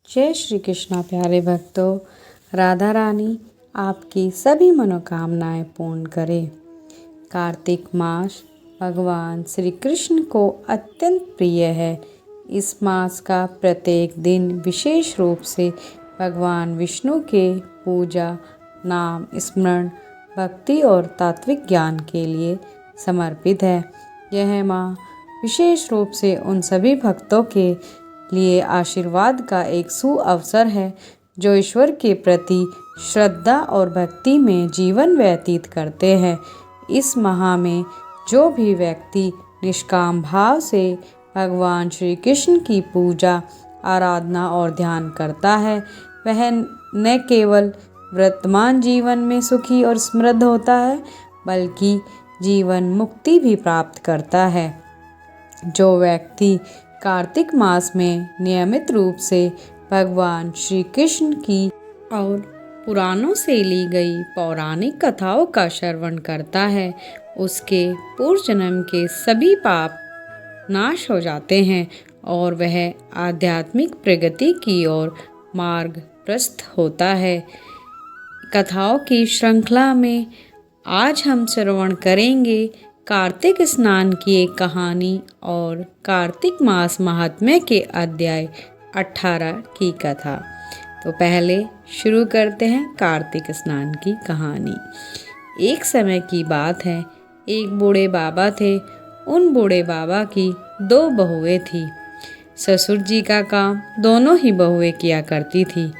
जय श्री कृष्णा प्यारे भक्तों। राधा रानी आपकी सभी मनोकामनाएं पूर्ण करे। कार्तिक मास भगवान श्री कृष्ण को अत्यंत प्रिय है। इस मास का प्रत्येक दिन विशेष रूप से भगवान विष्णु के पूजा, नाम स्मरण, भक्ति और तात्विक ज्ञान के लिए समर्पित है। यह माह विशेष रूप से उन सभी भक्तों के लिए आशीर्वाद का एक सुअवसर है जो ईश्वर के प्रति श्रद्धा और भक्ति में जीवन व्यतीत करते हैं। इस माह में जो भी व्यक्ति निष्काम भाव से भगवान श्री कृष्ण की पूजा, आराधना और ध्यान करता है, वह न केवल वर्तमान जीवन में सुखी और समृद्ध होता है, बल्कि जीवन मुक्ति भी प्राप्त करता है। जो व्यक्ति कार्तिक मास में नियमित रूप से भगवान श्री कृष्ण की और पुराणों से ली गई पौराणिक कथाओं का श्रवण करता है, उसके पूर्व जन्म के सभी पाप नाश हो जाते हैं और वह आध्यात्मिक प्रगति की ओर मार्ग प्रशस्त होता है। कथाओं की श्रृंखला में आज हम श्रवण करेंगे कार्तिक स्नान की एक कहानी और कार्तिक मास महात्म्य के अध्याय 18 की कथा। तो पहले शुरू करते हैं कार्तिक स्नान की कहानी। एक समय की बात है, एक बूढ़े बाबा थे। उन बूढ़े बाबा की 2 बहुएं थी। ससुर जी का काम दोनों ही बहुएं किया करती थी।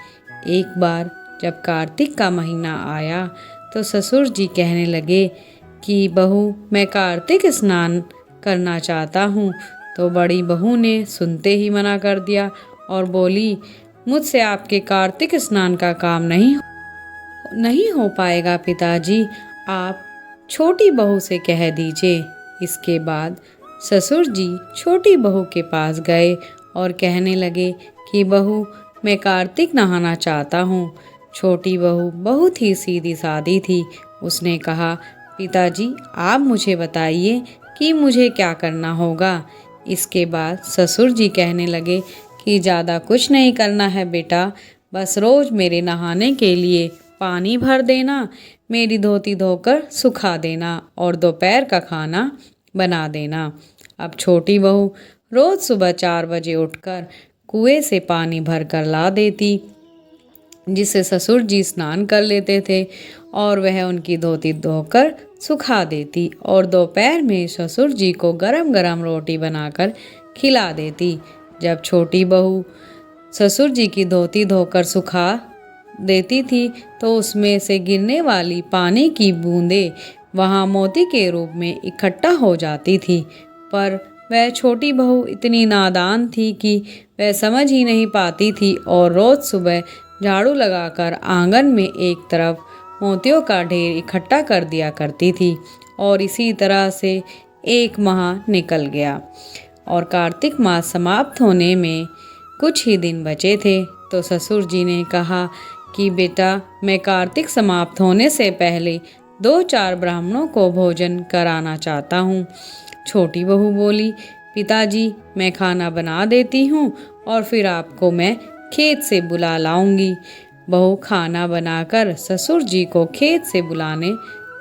एक बार जब कार्तिक का महीना आया तो ससुर जी कहने लगे कि बहू, मैं कार्तिक स्नान करना चाहता हूँ। तो बड़ी बहू ने सुनते ही मना कर दिया और बोली, मुझसे आपके कार्तिक स्नान का काम नहीं हो पाएगा पिताजी, आप छोटी बहू से कह दीजिए। इसके बाद ससुर जी छोटी बहू के पास गए और कहने लगे कि बहू, मैं कार्तिक नहाना चाहता हूँ। छोटी बहू बहुत ही सीधी सादी थी। उसने कहा, पिताजी आप मुझे बताइए कि मुझे क्या करना होगा। इसके बाद ससुर जी कहने लगे कि ज़्यादा कुछ नहीं करना है बेटा, बस रोज़ मेरे नहाने के लिए पानी भर देना, मेरी धोती धोकर सुखा देना और दोपहर का खाना बना देना। अब छोटी बहू रोज़ सुबह 4 बजे उठकर कुएं से पानी भर कर ला देती, जिससे ससुर जी स्नान कर लेते थे और वह उनकी धोती धोकर सुखा देती और दोपहर में ससुर जी को गरम गरम रोटी बनाकर खिला देती। जब छोटी बहू ससुर जी की धोती धोकर सुखा देती थी तो उसमें से गिरने वाली पानी की बूंदें वहाँ मोती के रूप में इकट्ठा हो जाती थी। पर वह छोटी बहू इतनी नादान थी कि वह समझ ही नहीं पाती थी और रोज़ सुबह झाड़ू लगाकर आंगन में एक तरफ मोतियों का ढेर इकट्ठा कर दिया करती थी। और इसी तरह से एक माह निकल गया और कार्तिक मास समाप्त होने में कुछ ही दिन बचे थे। तो ससुर जी ने कहा कि बेटा, मैं कार्तिक समाप्त होने से पहले 2-4 ब्राह्मणों को भोजन कराना चाहता हूँ। छोटी बहू बोली, पिताजी मैं खाना बना देती हूँ और फिर आपको मैं खेत से बुला लाऊंगी। बहू खाना बनाकर ससुर जी को खेत से बुलाने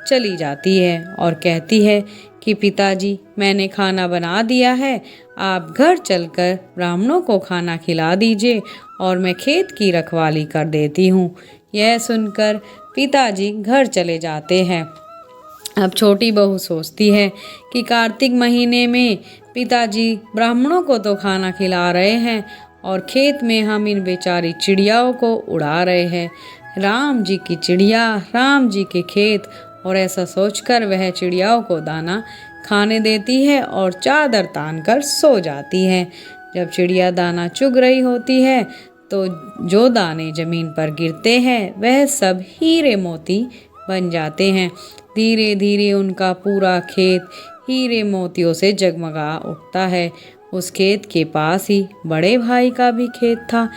चली जाती है और कहती है कि पिताजी मैंने खाना बना दिया है, आप घर चलकर ब्राह्मणों को खाना खिला दीजिए और मैं खेत की रखवाली कर देती हूँ। यह सुनकर पिताजी घर चले जाते हैं। अब छोटी बहू सोचती है कि कार्तिक महीने में पिताजी ब्राह्मणों को तो खाना खिला रहे हैं और खेत में हम इन बेचारी चिड़ियाओं को उड़ा रहे हैं। राम जी की चिड़िया, राम जी के खेत। और ऐसा सोचकर वह चिड़ियाओं को दाना खाने देती है और चादर तान कर सो जाती है। जब चिड़िया दाना चुग रही होती है तो जो दाने जमीन पर गिरते हैं वह सब हीरे मोती बन जाते हैं। धीरे धीरे उनका पूरा खेत हीरे मोतियों से जगमगा उठता है। उस खेत के पास ही बड़े भाई का भी खेत था।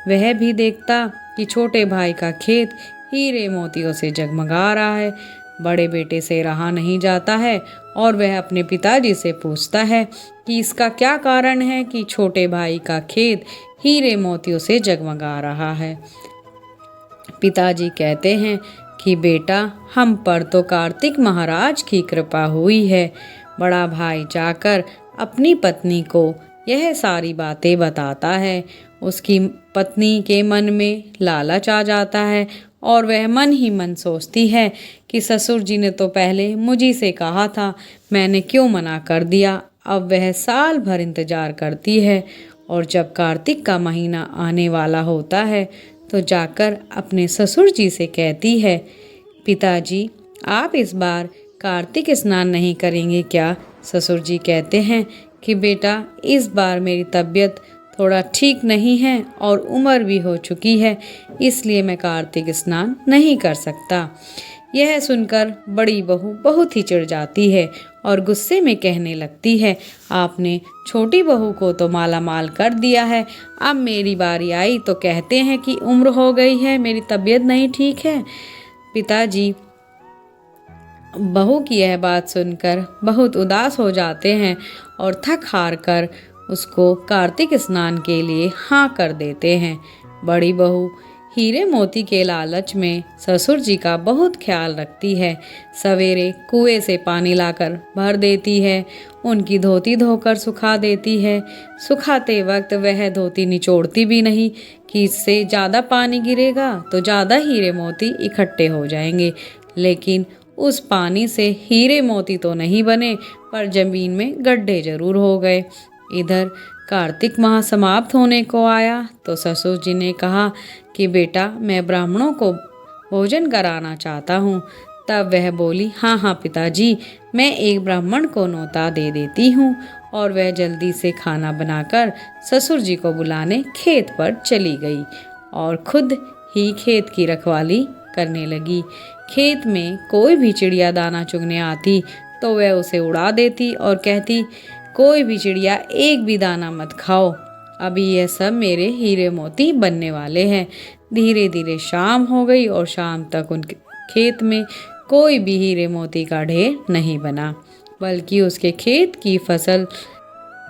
वह भी देखता कि छोटे भाई का खेत हीरे मोतियों से जगमगा रहा है। बड़े बेटे से रहा नहीं जाता है और वह अपने पिताजी से पूछता है कि इसका क्या कारण है कि छोटे भाई का खेत हीरे मोतियों से जगमगा रहा है। पिताजी कहते हैं कि बेटा, हम पर तो कार्तिक महाराज की कृपा हुई है। बड़ा भाई जाकर अपनी पत्नी को यह सारी बातें बताता है। उसकी पत्नी के मन में लालच आ जाता है और वह मन ही मन सोचती है कि ससुर जी ने तो पहले मुझी से कहा था, मैंने क्यों मना कर दिया। अब वह साल भर इंतजार करती है और जब कार्तिक का महीना आने वाला होता है तो जाकर अपने ससुर जी से कहती है, पिताजी, आप इस बार कार्तिक स्नान नहीं करेंगे क्या? ससुर जी कहते हैं कि बेटा, इस बार मेरी तबीयत थोड़ा ठीक नहीं है और उम्र भी हो चुकी है, इसलिए मैं कार्तिक स्नान नहीं कर सकता। यह सुनकर बड़ी बहू बहुत ही चिढ़ जाती है और गुस्से में कहने लगती है, आपने छोटी बहू को तो माला माल कर दिया है, अब मेरी बारी आई तो कहते हैं कि उम्र हो गई है, मेरी तबीयत नहीं ठीक है। पिताजी बहू की यह बात सुनकर बहुत उदास हो जाते हैं और थक हार कर उसको कार्तिक स्नान के लिए हाँ कर देते हैं। बड़ी बहू हीरे मोती के लालच में ससुर जी का बहुत ख्याल रखती है। सवेरे कुएं से पानी लाकर भर देती है, उनकी धोती धोकर सुखा देती है। सुखाते वक्त वह धोती निचोड़ती भी नहीं कि इससे ज़्यादा पानी गिरेगा तो ज़्यादा हीरे मोती इकट्ठे हो जाएंगे, लेकिन उस पानी से हीरे मोती तो नहीं बने पर जमीन में गड्ढे जरूर हो गए। इधर कार्तिक माह समाप्त होने को आया तो ससुर जी ने कहा कि बेटा, मैं ब्राह्मणों को भोजन कराना चाहता हूँ। तब वह बोली, हाँ हाँ पिताजी, मैं एक ब्राह्मण को न्योता दे देती हूँ। और वह जल्दी से खाना बनाकर ससुर जी को बुलाने खेत पर चली गई और खुद ही खेत की रखवाली करने लगी। खेत में कोई भी चिड़िया दाना चुगने आती तो वह उसे उड़ा देती और कहती, कोई भी चिड़िया एक भी दाना मत खाओ, अभी यह सब मेरे हीरे मोती बनने वाले हैं। धीरे धीरे शाम हो गई और शाम तक उनके खेत में कोई भी हीरे मोती का ढेर नहीं बना, बल्कि उसके खेत की फसल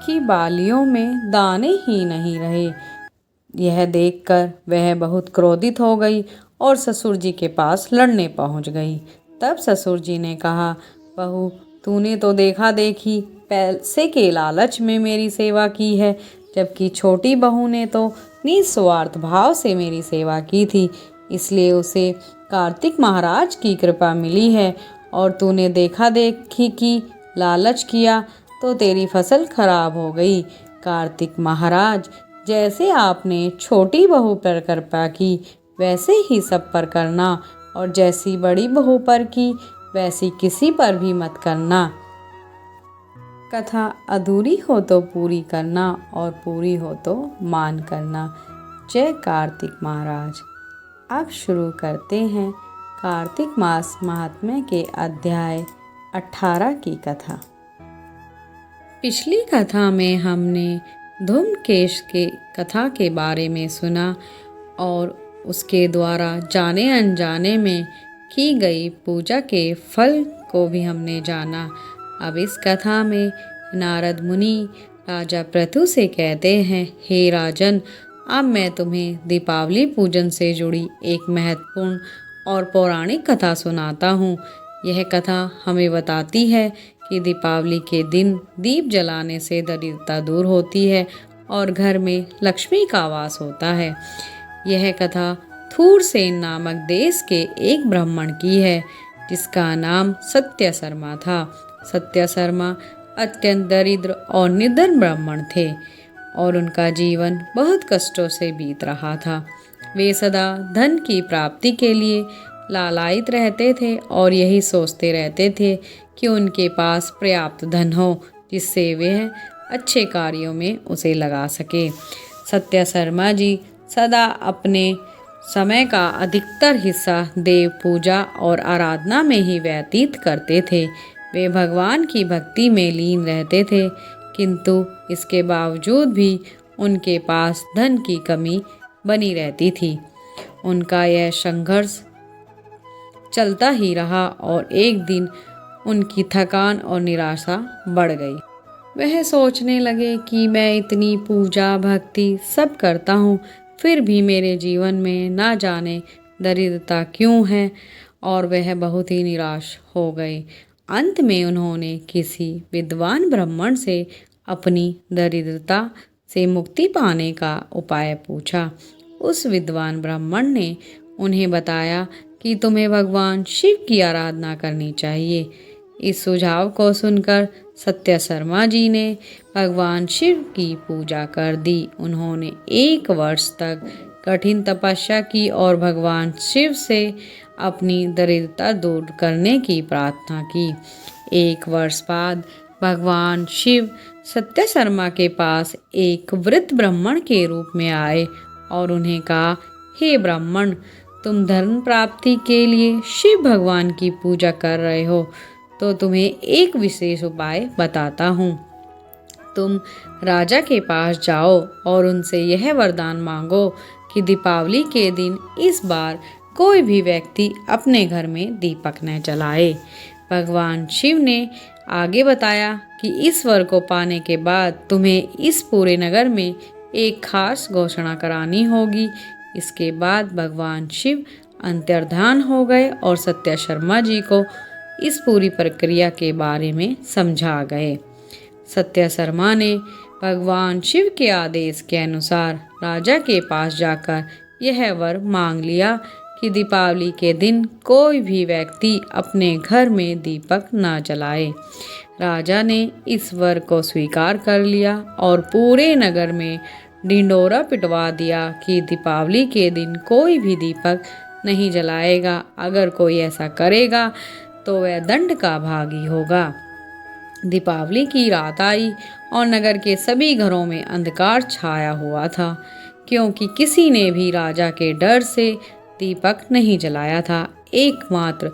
की बालियों में दाने ही नहीं रहे। यह देखकर वह बहुत क्रोधित हो गई और ससुर जी के पास लड़ने पहुंच गई। तब ससुर जी ने कहा, बहू, तूने तो देखा देखी पैसे के लालच में मेरी सेवा की है, जबकि छोटी बहू ने तो निस्वार्थ भाव से मेरी सेवा की थी, इसलिए उसे कार्तिक महाराज की कृपा मिली है। और तूने देखा देखी की लालच किया तो तेरी फसल खराब हो गई। कार्तिक महाराज, जैसे आपने छोटी बहू पर कृपा की वैसे ही सब पर करना, और जैसी बड़ी बहू पर की वैसी किसी पर भी मत करना। कथा अधूरी हो तो पूरी करना और पूरी हो तो मान करना। जय कार्तिक महाराज। अब शुरू करते हैं कार्तिक मास महात्म्य के अध्याय 18 की कथा। पिछली कथा में हमने धूमकेश के कथा के बारे में सुना और उसके द्वारा जाने अनजाने में की गई पूजा के फल को भी हमने जाना। अब इस कथा में नारद मुनि राजा पृथु से कहते हैं, हे राजन, अब मैं तुम्हें दीपावली पूजन से जुड़ी एक महत्वपूर्ण और पौराणिक कथा सुनाता हूँ। यह कथा हमें बताती है कि दीपावली के दिन दीप जलाने से दरिद्रता दूर होती है और घर में लक्ष्मी का वास होता है। यह कथा थूरसेन नामक देश के एक ब्राह्मण की है जिसका नाम सत्यशर्मा था। सत्यशर्मा अत्यंत दरिद्र और निर्धन ब्राह्मण थे और उनका जीवन बहुत कष्टों से बीत रहा था। वे सदा धन की प्राप्ति के लिए लालायित रहते थे और यही सोचते रहते थे कि उनके पास पर्याप्त धन हो जिससे वे अच्छे कार्यों में उसे लगा सके। सत्यशर्मा जी सदा अपने समय का अधिकतर हिस्सा देव पूजा और आराधना में ही व्यतीत करते थे। वे भगवान की भक्ति में लीन रहते थे, किंतु इसके बावजूद भी उनके पास धन की कमी बनी रहती थी। उनका यह संघर्ष चलता ही रहा और एक दिन उनकी थकान और निराशा बढ़ गई। वह सोचने लगे कि मैं इतनी पूजा भक्ति सब करता हूँ, फिर भी मेरे जीवन में ना जाने दरिद्रता क्यों है, और वह बहुत ही निराश हो गए। अंत में उन्होंने किसी विद्वान ब्राह्मण से अपनी दरिद्रता से मुक्ति पाने का उपाय पूछा। उस विद्वान ब्राह्मण ने उन्हें बताया कि तुम्हें भगवान शिव की आराधना करनी चाहिए। इस सुझाव को सुनकर सत्य शर्मा जी ने भगवान शिव की पूजा कर दी। उन्होंने 1 वर्ष तक कठिन तपस्या की और भगवान शिव से अपनी दरिद्रता दूर करने की प्रार्थना की। 1 वर्ष बाद भगवान शिव सत्य शर्मा के पास एक वृद्ध ब्राह्मण के रूप में आए और उन्हें कहा, हे ब्राह्मण, तुम धर्म प्राप्ति के लिए शिव भगवान की पूजा कर रहे हो, तो तुम्हें एक विशेष उपाय बताता हूँ। तुम राजा के पास जाओ और उनसे यह वरदान मांगो कि दीपावली के दिन इस बार कोई भी व्यक्ति अपने घर में दीपक न जलाए। भगवान शिव ने आगे बताया कि इस वर को पाने के बाद तुम्हें इस पूरे नगर में एक खास घोषणा करानी होगी। इसके बाद भगवान शिव अंतर्धान हो गए और सत्य शर्मा जी को इस पूरी प्रक्रिया के बारे में समझा गए। सत्य शर्मा ने भगवान शिव के आदेश के अनुसार राजा के पास जाकर यह वर मांग लिया कि दीपावली के दिन कोई भी व्यक्ति अपने घर में दीपक न जलाए। राजा ने इस वर को स्वीकार कर लिया और पूरे नगर में ढिंढोरा पिटवा दिया कि दीपावली के दिन कोई भी दीपक नहीं जलाएगा। अगर कोई ऐसा करेगा तो वह दंड का भागी होगा। दीपावली की रात आई और नगर के सभी घरों में अंधकार छाया हुआ था, क्योंकि किसी ने भी राजा के डर से दीपक नहीं जलाया था। एकमात्र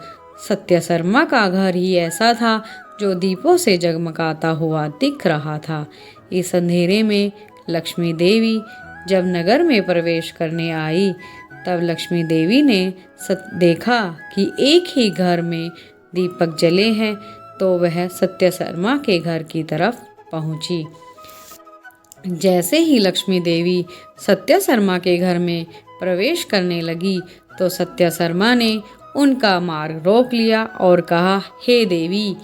सत्य शर्मा का घर ही ऐसा था जो दीपों से जगमगाता हुआ दिख रहा था। इस अंधेरे में लक्ष्मी देवी जब नगर में प्रवेश करने आई, तब लक्ष्मी देवी ने देखा कि एक ही घर में दीपक जले हैं, तो वह सत्य शर्मा के घर की तरफ पहुंची। जैसे ही लक्ष्मी देवी सत्य शर्मा के घर में प्रवेश करने लगी, तो सत्य शर्मा ने उनका मार्ग रोक लिया और कहा, हे देवी,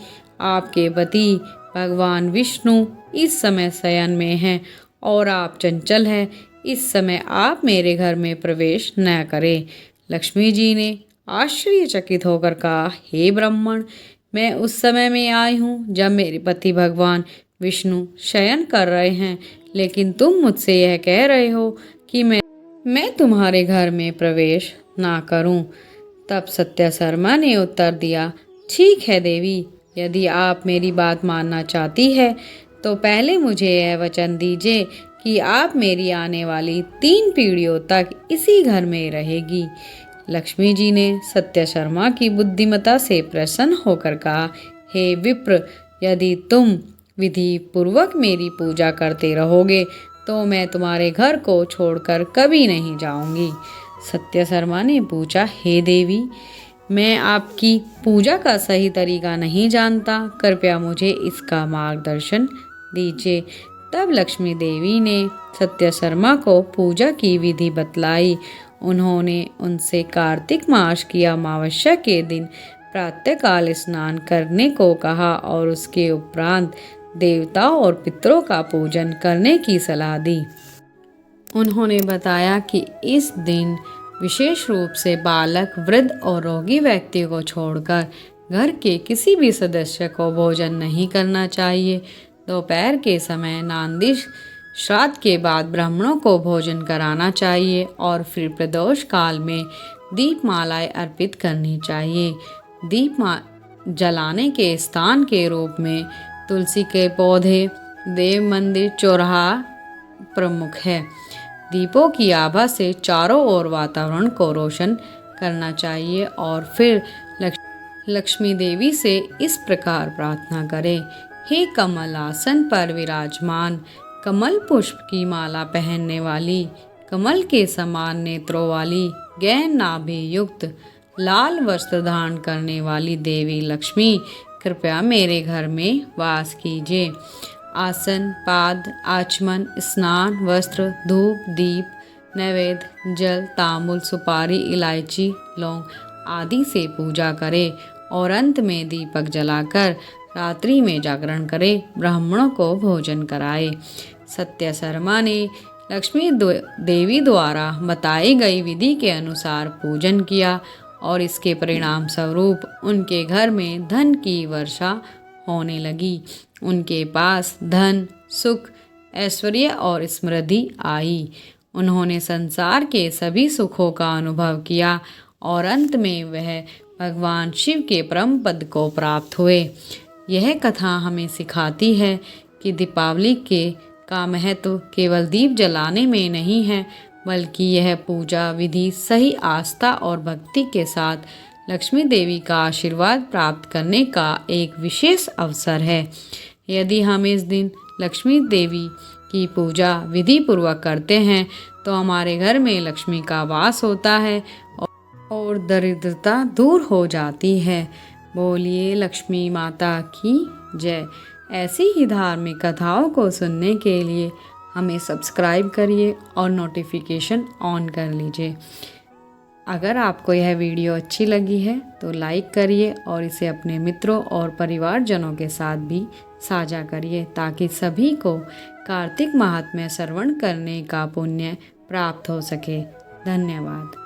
आपके पति भगवान विष्णु इस समय शयन में हैं और आप चंचल हैं। इस समय आप मेरे घर में प्रवेश न करें। लक्ष्मी जी ने आश्चर्यचकित होकर कहा, हे ब्राह्मण, मैं उस समय में आई हूँ जब मेरे पति भगवान विष्णु शयन कर रहे हैं, लेकिन तुम मुझसे यह कह रहे हो कि मैं तुम्हारे घर में प्रवेश ना करूं। तब सत्य शर्मा ने उत्तर दिया, ठीक है देवी, यदि आप मेरी बात मानना चाहती है तो पहले मुझे यह वचन दीजिए कि आप मेरी आने वाली 3 पीढ़ियों तक इसी घर में रहेगी। लक्ष्मी जी ने सत्य शर्मा की बुद्धिमत्ता से प्रसन्न होकर कहा, हे विप्र, यदि तुम विधि पूर्वक मेरी पूजा करते रहोगे तो मैं तुम्हारे घर को छोड़कर कभी नहीं जाऊंगी। सत्य शर्मा ने पूछा, हे देवी, मैं आपकी पूजा का सही तरीका नहीं जानता, कृपया मुझे इसका मार्गदर्शन दीजिए। तब लक्ष्मी देवी ने सत्य शर्मा को पूजा की विधि बतलाई। उन्होंने उनसे कार्तिक मास की अमावस्या के दिन प्रातःकाल स्नान करने को कहा और उसके उपरांत देवताओं और पितरों का पूजन करने की सलाह दी। उन्होंने बताया कि इस दिन विशेष रूप से बालक, वृद्ध और रोगी व्यक्ति को छोड़कर घर के किसी भी सदस्य को भोजन नहीं करना चाहिए। दोपहर के समय नांदी श्राद्ध के बाद ब्राह्मणों को भोजन कराना चाहिए और फिर प्रदोष काल में दीपमालाएं अर्पित करनी चाहिए। दीप जलाने के स्थान के रूप में तुलसी के पौधे, देव मंदिर, चौराहा प्रमुख है। दीपों की आभा से चारों ओर वातावरण को रोशन करना चाहिए और फिर लक्ष्मी देवी से इस प्रकार प्रार्थना करें, हे कमल आसन पर विराजमान, कमल पुष्प की माला पहनने वाली, कमल के समान नेत्रों वाली, गहन नाभि युक्त, लाल वस्त्र धारण करने वाली देवी लक्ष्मी, कृपया मेरे घर में वास कीजिए। आसन, पाद, आचमन, स्नान, वस्त्र, धूप, दीप, नैवेद्य, जल, तांबुल, सुपारी, इलायची, लौंग आदि से पूजा करे और अंत में दीपक जलाकर रात्रि में जागरण करे, ब्राह्मणों को भोजन कराए। सत्य शर्मा ने लक्ष्मी देवी द्वारा बताई गई विधि के अनुसार पूजन किया और इसके परिणाम स्वरूप उनके घर में धन की वर्षा होने लगी। उनके पास धन, सुख, ऐश्वर्य और समृद्धि आई। उन्होंने संसार के सभी सुखों का अनुभव किया और अंत में वह भगवान शिव के परम पद को प्राप्त हुए। यह कथा हमें सिखाती है कि दीपावली का महत्व केवल दीप जलाने में नहीं है, बल्कि यह पूजा विधि सही आस्था और भक्ति के साथ लक्ष्मी देवी का आशीर्वाद प्राप्त करने का एक विशेष अवसर है। यदि हम इस दिन लक्ष्मी देवी की पूजा विधि पूर्वक करते हैं तो हमारे घर में लक्ष्मी का वास होता है और दरिद्रता दूर हो जाती है। बोलिए लक्ष्मी माता की जय। ऐसी ही धार्मिक कथाओं को सुनने के लिए हमें सब्सक्राइब करिए और नोटिफिकेशन ऑन कर लीजिए। अगर आपको यह वीडियो अच्छी लगी है तो लाइक करिए और इसे अपने मित्रों और परिवारजनों के साथ भी साझा करिए ताकि सभी को कार्तिक महात्म्य श्रवण करने का पुण्य प्राप्त हो सके। धन्यवाद।